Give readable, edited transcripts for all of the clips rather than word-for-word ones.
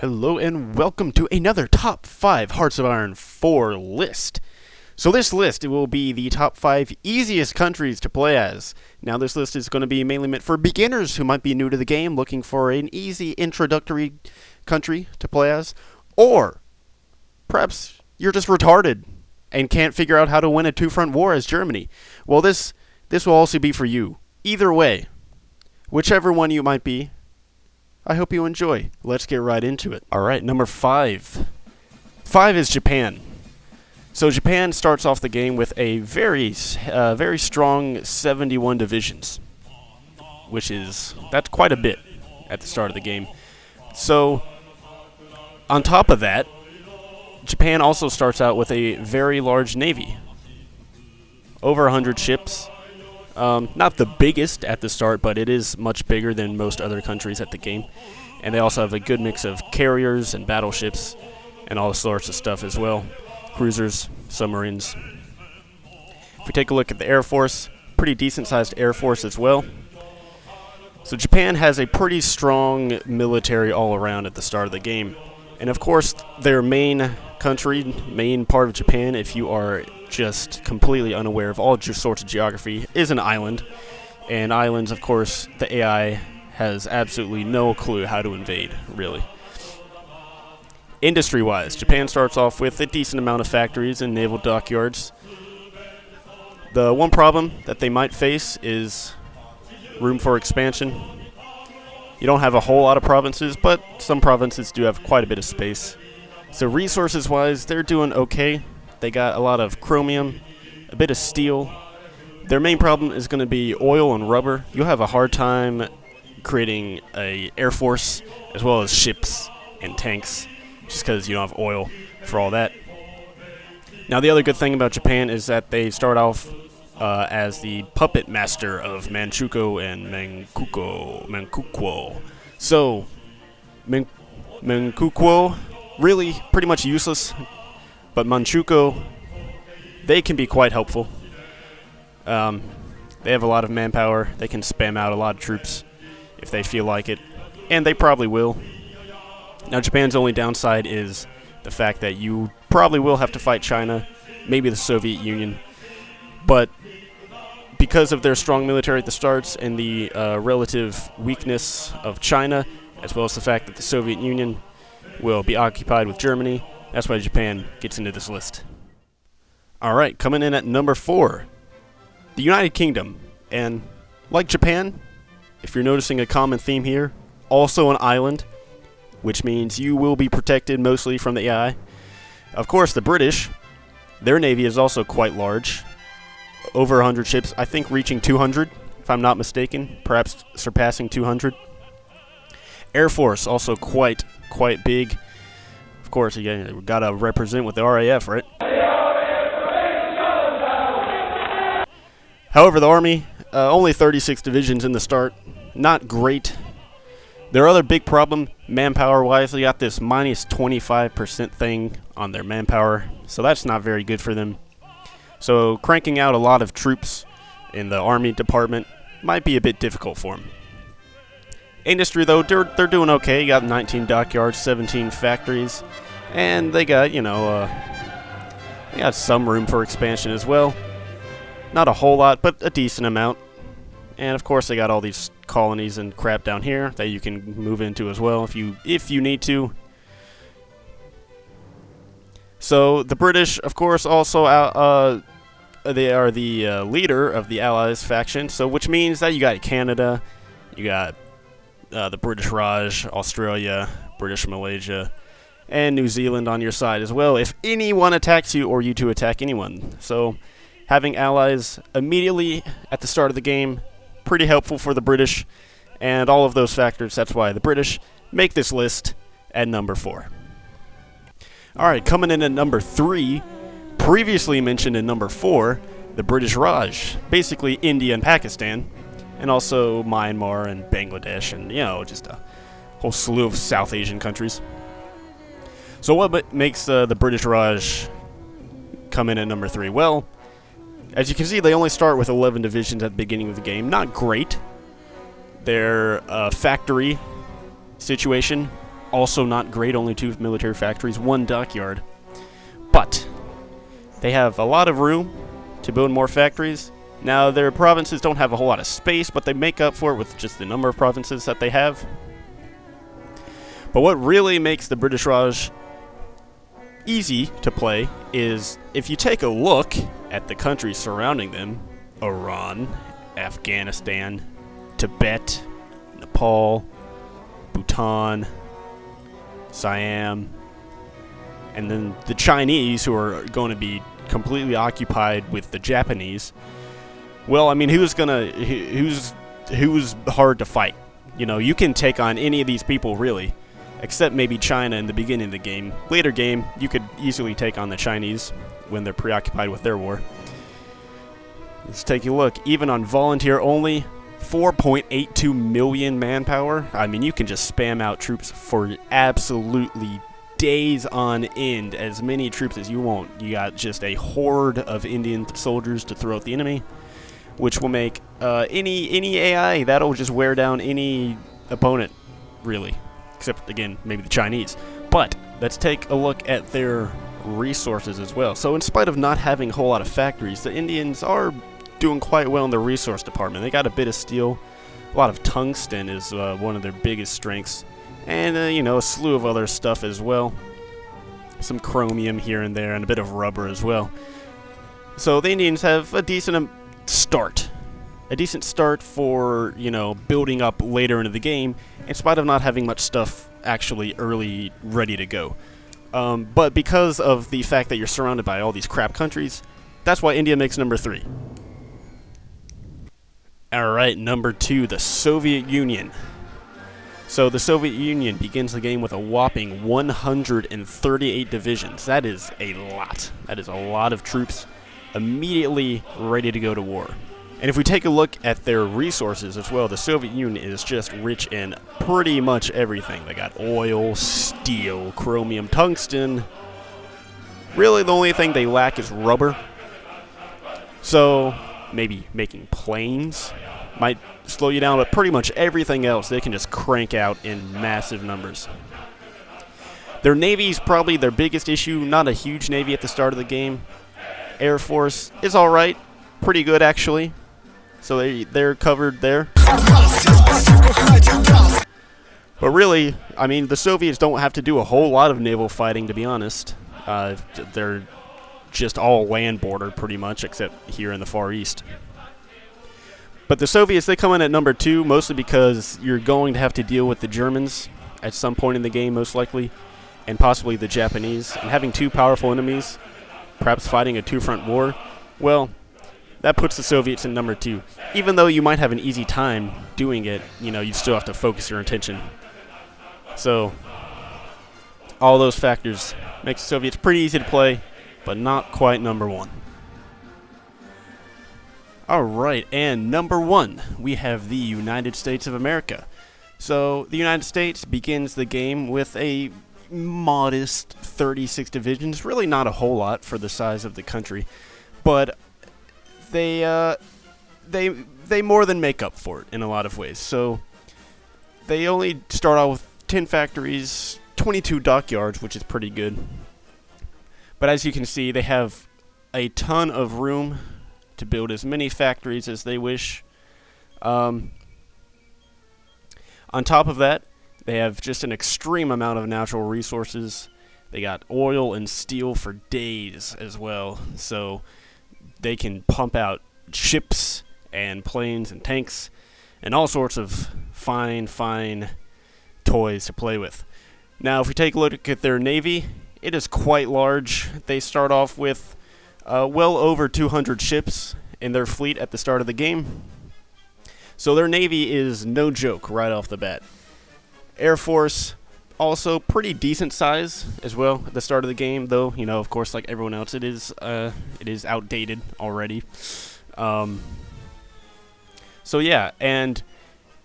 Hello and welcome to another Top 5 Hearts of Iron 4 list. So this list will be the top 5 easiest countries to play as. Now this list is going to be mainly meant for beginners who might be new to the game, looking for an easy introductory country to play as. Or perhaps you're just retarded and can't figure out how to win a two-front war as Germany. Well, this will also be for you. Either way, whichever one you might be, I hope you enjoy. Let's get right into it. Alright, number 5. 5 is Japan. So Japan starts off the game with a very strong 71 divisions, that's quite a bit at the start of the game. So, on top of that, Japan also starts out with a very large navy. Over 100 ships. Not the biggest at the start, but it is much bigger than most other countries at the game. And they also have a good mix of carriers and battleships and all sorts of stuff as well. Cruisers, submarines. If we take a look at the Air Force, pretty decent-sized Air Force as well. So Japan has a pretty strong military all around at the start of the game. And of course, their main part of Japan, if you are just completely unaware of all sorts of geography, is an island. And islands, of course, the AI has absolutely no clue how to invade, really. Industry-wise, Japan starts off with a decent amount of factories and naval dockyards. The one problem that they might face is room for expansion. You don't have a whole lot of provinces, but some provinces do have quite a bit of space. So resources-wise, they're doing okay. They got a lot of chromium, a bit of steel. Their main problem is going to be oil and rubber. You'll have a hard time creating a air force as well as ships and tanks just because you don't have oil for all that. Now the other good thing about Japan is that they start off as the puppet master of Manchukuo and Manchukuo. So, Manchukuo, really pretty much useless, but Manchukuo, they can be quite helpful. They have a lot of manpower. They can spam out a lot of troops if they feel like it, and they probably will. Now Japan's only downside is the fact that you probably will have to fight China, maybe the Soviet Union, but because of their strong military at the start and the relative weakness of China, as well as the fact that the Soviet Union will be occupied with Germany, that's why Japan gets into this list. Alright, coming in at number 4, the United Kingdom. And like Japan, if you're noticing a common theme here, also an island, which means you will be protected mostly from the AI. Of course, the British, their navy is also quite large. Over 100 ships, I think reaching 200, if I'm not mistaken, perhaps surpassing 200. Air Force, also quite big. Of course, we gotta represent with the RAF, right? However, the Army, only 36 divisions in the start. Not great. Their other big problem, manpower-wise, they got this minus 25% thing on their manpower, so that's not very good for them. So cranking out a lot of troops in the Army department might be a bit difficult for them. Industry, though, they're doing okay. You got 19 dockyards, 17 factories, and they got, they got some room for expansion as well. Not a whole lot, but a decent amount. And of course, they got all these colonies and crap down here that you can move into as well if you need to. So the British, of course, also they are the leader of the Allies faction. So which means that you got Canada, you got the British Raj, Australia, British Malaysia, and New Zealand on your side as well if anyone attacks you or you to attack anyone. So having allies immediately at the start of the game, pretty helpful for the British, and all of those factors, that's why the British make this list at number 4. Alright, coming in at number 3, previously mentioned in number 4, the British Raj, basically India and Pakistan, and also Myanmar and Bangladesh, and just a whole slew of South Asian countries. So what makes the British Raj come in at number 3? Well, as you can see, they only start with 11 divisions at the beginning of the game. Not great. Their factory situation also not great, only 2 military factories, 1 dockyard. But they have a lot of room to build more factories. Now, their provinces don't have a whole lot of space, but they make up for it with just the number of provinces that they have. But what really makes the British Raj easy to play is if you take a look at the countries surrounding them: Iran, Afghanistan, Tibet, Nepal, Bhutan, Siam, and then the Chinese, who are going to be completely occupied with the Japanese. Well, I mean, who's hard to fight? You know, you can take on any of these people, really, except maybe China in the beginning of the game. Later game, you could easily take on the Chinese when they're preoccupied with their war. Let's take a look. Even on volunteer only, 4.82 million manpower. I mean, you can just spam out troops for absolutely days on end, as many troops as you want. You got just a horde of Indian soldiers to throw at the enemy, which will make any AI, that'll just wear down any opponent, really. Except, again, maybe the Chinese. But let's take a look at their resources as well. So in spite of not having a whole lot of factories, the Indians are doing quite well in the resource department. They got a bit of steel. A lot of tungsten is one of their biggest strengths. And, you know, a slew of other stuff as well. Some chromium here and there, and a bit of rubber as well. So the Indians have a decent start. A decent start for, you know, building up later into the game, in spite of not having much stuff actually early ready to go. But because of the fact that you're surrounded by all these crap countries, that's why India makes number 3. Alright, number 2, the Soviet Union. So the Soviet Union begins the game with a whopping 138 divisions. That is a lot. That is a lot of troops immediately ready to go to war. And if we take a look at their resources as well, the Soviet Union is just rich in pretty much everything. They got oil, steel, chromium, tungsten. Really, the only thing they lack is rubber. So maybe making planes might slow you down, but pretty much everything else they can just crank out in massive numbers. Their Navy is probably their biggest issue. Not a huge Navy at the start of the game. Air Force is alright. Pretty good, actually. So they're covered there. But really, I mean, the Soviets don't have to do a whole lot of naval fighting, to be honest. They're just all land border, pretty much, except here in the Far East. But the Soviets, they come in at number 2, mostly because you're going to have to deal with the Germans at some point in the game, most likely, and possibly the Japanese. And having 2 powerful enemies, perhaps fighting a 2-front war, well, that puts the Soviets in number 2. Even though you might have an easy time doing it, you know, you still have to focus your attention. So, all those factors make the Soviets pretty easy to play, but not quite number 1. Alright, and number 1, we have the United States of America. So, the United States begins the game with a modest 36 divisions. Really not a whole lot for the size of the country, but they more than make up for it in a lot of ways. So, they only start out with 10 factories, 22 dockyards, which is pretty good. But as you can see, they have a ton of room to build as many factories as they wish. On top of that, they have just an extreme amount of natural resources. They got oil and steel for days as well, so they can pump out ships and planes and tanks and all sorts of fine toys to play with. Now, if we take a look at their Navy, it is quite large. They start off with well over 200 ships in their fleet at the start of the game. So their Navy is no joke right off the bat. Air Force, also pretty decent size as well at the start of the game, though, you know, of course, like everyone else, it is outdated already. So yeah, and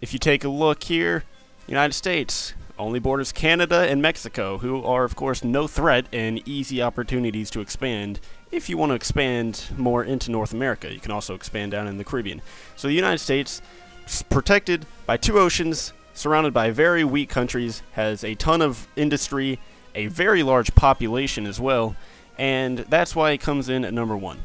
if you take a look here, United States only borders Canada and Mexico, who are, of course, no threat and easy opportunities to expand. If you want to expand more into North America, you can also expand down in the Caribbean. So the United States is protected by 2 oceans, surrounded by very weak countries, has a ton of industry, a very large population as well, and that's why it comes in at number 1.